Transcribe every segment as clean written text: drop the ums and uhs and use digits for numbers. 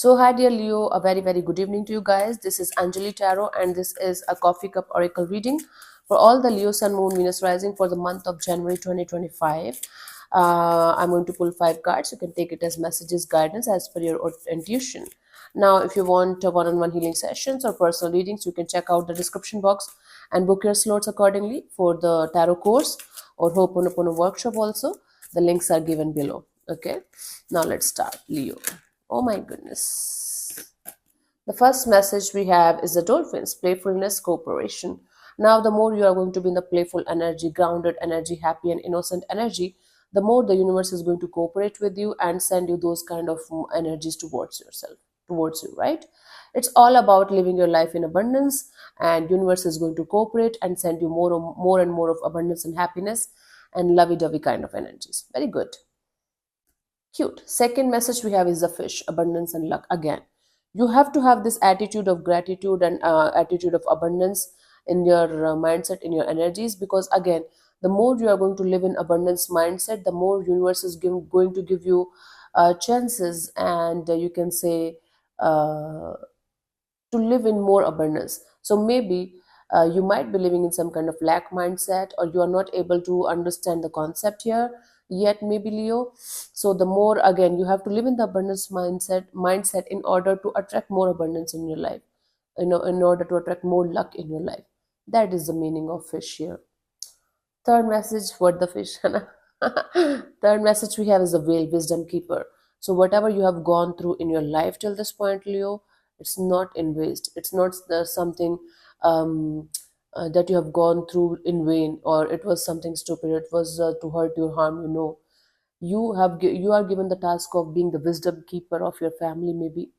So, hi dear Leo, a very good evening to you guys. This is Anjali Tarot, and this is a coffee cup oracle reading for all the Leo Sun, Moon, Venus rising for the month of January 2025. I'm going to pull 5 cards. You can take it as messages, guidance as per your intuition. Now, if you want one-on-one healing sessions or personal readings, you can check out the description box and book your slots accordingly for the tarot course or Ho'oponopono workshop also. The links are given below. Okay, now let's start. Leo. Oh my goodness. The first message we have is the dolphins, playfulness, cooperation. Now, the more you are going to be in the playful energy, grounded energy, happy and innocent energy, the more the universe is going to cooperate with you and send you those kind of energies towards yourself, towards you, right? It's all about living your life in abundance, and universe is going to cooperate and send you more and more of abundance and happiness and lovey-dovey kind of energies. Very good. Cute. Second message we have is the fish, abundance and luck. Again, you have to have this attitude of gratitude and attitude of abundance in your mindset, in your energies, because again, the more you are going to live in abundance mindset, the more universe is going to give you chances, and you can say uh, to live in more abundance. So maybe you might be living in some kind of lack mindset, or you are not able to understand the concept here yet, maybe Leo. So the more, again, you have to live in the abundance mindset in order to attract more abundance in your life, in order to attract more luck in your life. That is the meaning of fish here. Third message, what the fish. Third message we have is the whale, wisdom keeper. So whatever you have gone through in your life till this point, Leo, it's not in waste. It's not something that you have gone through in vain, or it was something stupid. It was to hurt you, harm you. No, you are given the task of being the wisdom keeper of your family, maybe,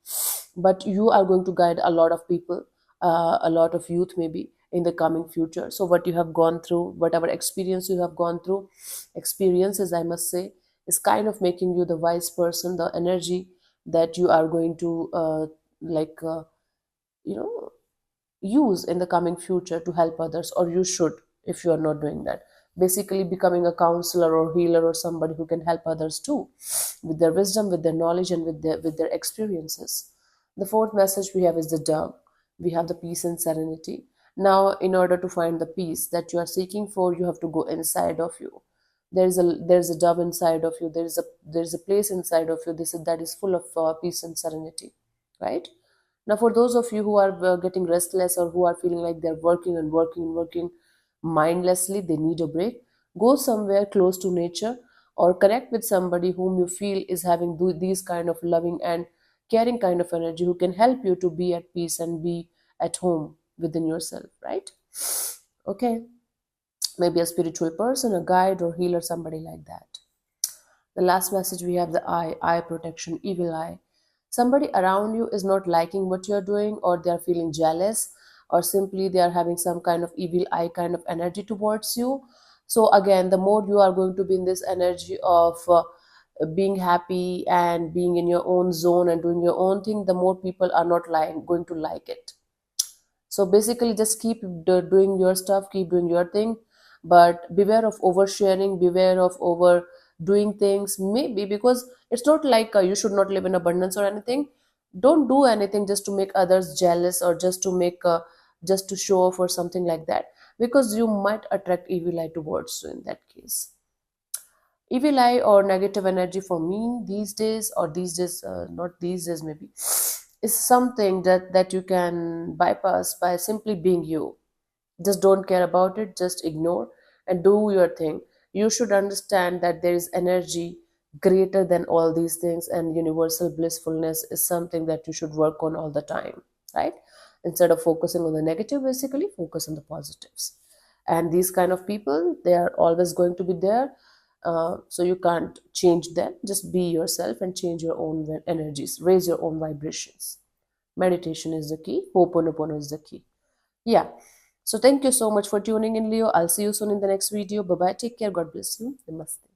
but you are going to guide a lot of people, a lot of youth maybe in the coming future. So what you have gone through, whatever experience you have gone through, experiences I must say, is kind of making you the wise person, the energy that you are going to like you know use in the coming future to help others, or you should, if you are not doing that, basically becoming a counselor or healer or somebody who can help others too, with their wisdom, with their knowledge, and with their experiences. The fourth message we have is the dove. We have the peace and serenity. Now, in order to find the peace that you are seeking for, you have to go inside of you. There's a dove inside of you. There's a place inside of you, that is full of peace and serenity, right? Now, for those of you who are getting restless, or who are feeling like they're working and working and working mindlessly, they need a break. Go somewhere close to nature, or connect with somebody whom you feel is having these kind of loving and caring kind of energy, who can help you to be at peace and be at home within yourself, right? Okay, maybe a spiritual person, a guide or healer, somebody like that. The last message we have the eye protection, evil eye. Somebody around you is not liking what you're doing, or they are feeling jealous, or simply they are having some kind of evil eye kind of energy towards you. So again, the more you are going to be in this energy of being happy and being in your own zone and doing your own thing, the more people are not going to like it. So basically, just keep doing your stuff, keep doing your thing, but beware of oversharing, beware of overdoing things. Maybe because it's not like you should not live in abundance or anything. Don't do anything just to make others jealous, or just to show off or something like that, because you might attract evil eye towards you in that case. Evil eye or negative energy for me these days, or these days, not these days maybe, is something that you can bypass by simply being you. Just don't care about it, just ignore and do your thing. You should understand that there is energy greater than all these things, and universal blissfulness is something that you should work on all the time, right? Instead of focusing on the negative, basically focus on the positives. And these kind of people, they are always going to be there. So you can't change them. Just be yourself and change your own energies, raise your own vibrations. Meditation is the key. Ho'oponopono is the key. Yeah. So thank you so much for tuning in, Leo. I'll see you soon in the next video. Bye bye. Take care. God bless you. Namaste.